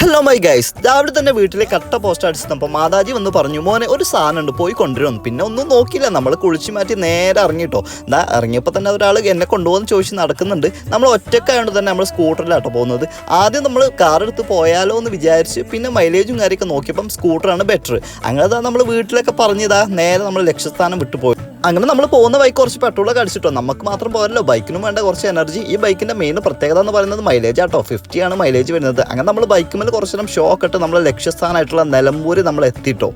Hello my guys, രാവിലെ തന്നെ വീട്ടിലെ കട്ട പോസ്റ്റ് അടിച്ചപ്പോൾ മാതാജി വന്ന് പറഞ്ഞു, മോനെ ഒരു സാധനം ഉണ്ട് പോയി കൊണ്ടുവരുമെന്ന്. പിന്നെ ഒന്നും നോക്കിയില്ല, നമ്മൾ കുളിച്ച് മാറ്റി നേരെ ഇറങ്ങിട്ടോ. ഇറങ്ങിയപ്പോൾ തന്നെ ഒരാൾ എന്നെ കൊണ്ടുപോകുന്ന ചോദിച്ച് നടക്കുന്നുണ്ട്. നമ്മൾ ഒറ്റക്കായതുകൊണ്ട് തന്നെ നമ്മൾ സ്കൂട്ടറിലാട്ടോ പോകുന്നത്. ആദ്യം നമ്മൾ കാർ എടുത്ത് പോയാലോ എന്ന് വിചാരിച്ച് പിന്നെ മൈലേജും കാര്യമൊക്കെ നോക്കിയപ്പം സ്കൂട്ടറാണ് ബെറ്റർ. അങ്ങനെ നമ്മൾ വീട്ടിലൊക്കെ പറഞ്ഞതാ നേരെ നമ്മൾ ലക്ഷ്യസ്ഥാനം വിട്ടു പോയി. അങ്ങനെ നമ്മൾ പോകുന്ന ബൈക്ക് കുറച്ച് പെട്രോളൊക്കെ അടിച്ചിട്ടോ. നമുക്ക് മാത്രം പോരല്ലോ, ബൈക്കിനും വേണ്ട കുറച്ച് എനർജി. ഈ ബൈക്കിൻ്റെ മെയിൻ പ്രത്യേകത എന്ന് പറയുന്നത് മൈലേജ് ആട്ടോ. 50 ആണ് മൈലേജ് വരുന്നത്. അങ്ങനെ നമ്മൾ ബൈക്ക് മേലെ കുറച്ച് നേരം ഷോക്ക് ഇട്ട് നമ്മളെ ലക്ഷ്യസ്ഥാനമായിട്ടുള്ള നിലമ്പൂർ നമ്മൾ എത്തിയിട്ടോ.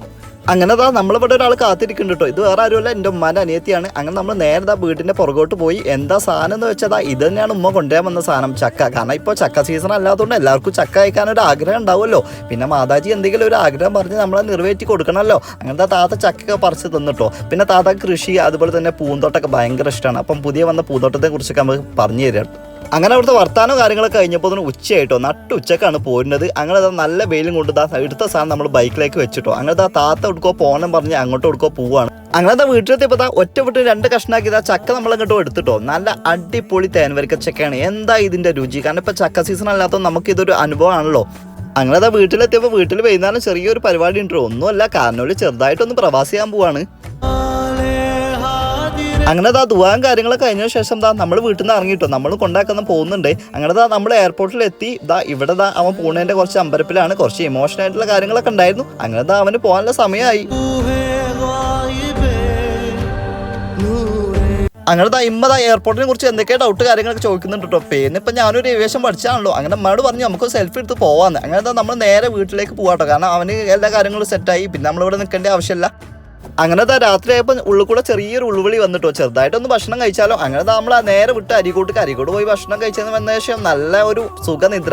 അങ്ങനെ നമ്മളിവിടെ ഒരാൾ കാത്തിരിക്കുന്നുണ്ട് കേട്ടോ. ഇത് വേറെ ആരുമല്ല, എൻ്റെ ഉമ്മാൻ്റെ അനിയത്തിയാണ്. അങ്ങനെ നമ്മൾ നേരെ വീടിൻ്റെ പുറകോട്ട് പോയി. എന്താ സാധനം എന്ന് വെച്ചാൽ ഇത് തന്നെയാണ് ഉമ്മ കൊണ്ടുവരാൻ വന്ന സാധനം, ചക്ക. കാരണം ഇപ്പോൾ ചക്ക സീസൺ അല്ലാത്തതുകൊണ്ട് എല്ലാവർക്കും ചക്ക കഴിക്കാനൊരു ആഗ്രഹം ഉണ്ടാവുമല്ലോ. പിന്നെ മാതാജി എന്തെങ്കിലും ഒരു ആഗ്രഹം പറഞ്ഞ് നമ്മളെ നിറവേറ്റി കൊടുക്കണമല്ലോ. അങ്ങനത്തെ താത്ത ചക്കയൊക്കെ പറിച്ച് തന്നിട്ടോ. പിന്നെ താത്ത കൃഷി അതുപോലെ തന്നെ പൂന്തോട്ടമൊക്കെ ഭയങ്കര ഇഷ്ടമാണ്. അപ്പം പുതിയ വന്ന പൂന്തോട്ടത്തെ കുറിച്ചൊക്കെ നമുക്ക് പറഞ്ഞു തരാം. അങ്ങനെ അവിടുത്തെ വർത്താനോ കാര്യങ്ങളൊക്കെ കഴിഞ്ഞപ്പോൾ തന്നെ ഉച്ചയായിട്ടോ. ഉച്ചക്കാണ് പോരുന്നത്. അങ്ങനെ നല്ല വെയിലും കൊണ്ട് എടുത്ത സാധനം നമ്മൾ ബൈക്കിലേക്ക് വെച്ചിട്ടോ. അങ്ങനെ താത്ത എടുക്കോ പോകണം പറഞ്ഞ് അങ്ങോട്ട് എടുക്കോ പോവാണ്. അങ്ങനെ വീട്ടിലെത്തിയപ്പോൾ ഒറ്റ വിട്ട് 2 കഷ്ണാക്കി ചക്ക നമ്മളങ്ങോട്ടോ എടുത്തിട്ടോ. നല്ല അടിപൊളി തേൻവരിക്ക ചക്കയാണ്. എന്താ ഇതിൻ്റെ രുചി! കാരണം ഇപ്പോൾ ചക്ക സീസൺ അല്ലാത്തത് നമുക്ക് ഇതൊരു അനുഭവമാണല്ലോ. അങ്ങനെ വീട്ടിലെത്തിയപ്പോൾ വീട്ടിൽ വൈകുന്നേരം ചെറിയൊരു പരിപാടി ഉണ്ടോ. ഒന്നുമല്ല, കാരണവര് ചെറുതായിട്ടൊന്ന് പ്രവാസിയാൻ പോവാണ്. അങ്ങനെ ദുവാൻ കാര്യങ്ങളൊക്കെ കഴിഞ്ഞ ശേഷം നമ്മൾ വീട്ടിൽ നിന്ന് ഇറങ്ങിയിട്ടോ. നമ്മൾ കൊണ്ടാക്കുന്ന പോകുന്നുണ്ട്. അങ്ങനെ നമ്മൾ എയർപോർട്ടിൽ എത്തി. ഇവിടെ അവൻ പൂണേൻ്റെ കുറച്ച് അമ്പരപ്പിലാണ്. കുറച്ച് ഇമോഷണൽ ആയിട്ടുള്ള കാര്യങ്ങളൊക്കെ ഉണ്ടായിരുന്നു. അങ്ങനെ അവന് പോകാനുള്ള സമയമായി. അങ്ങനെ ഇമ്മ എയർപോർട്ടിനെ കുറിച്ച് എന്തൊക്കെയാണ് ഡൗട്ട് കാര്യങ്ങളൊക്കെ ചോദിക്കുന്നുണ്ട് കേട്ടോ. പിന്നെ ഇപ്പം ഞാനൊരു ഏവിയേഷൻ പഠിച്ചാണല്ലോ. അങ്ങനെ അമ്മയോട് പറഞ്ഞു നമുക്ക് സെൽഫി എടുത്ത് പോവാന്ന്. അങ്ങനെ നമ്മൾ നേരെ വീട്ടിലേക്ക് പോകാട്ടോ. കാരണം അവന് എല്ലാ കാര്യങ്ങളും സെറ്റായി. പിന്നെ നമ്മളിവിടെ നിൽക്കേണ്ട ആവശ്യമില്ല. അങ്ങനെ രാത്രിയായപ്പോൾ ഉള്ളിൽ കൂടെ ചെറിയൊരു ഉൾവിളി വന്നിട്ടോ. ചെറുതായിട്ടൊന്ന് ഭക്ഷണം കഴിച്ചാലോ. അങ്ങനെ നമ്മൾ നേരെ വിട്ട് അരീക്കോട്ട് പോയി ഭക്ഷണം കഴിച്ചതെന്ന് വന്ന ശേഷം നല്ല ഒരു സുഖനിദ്ര.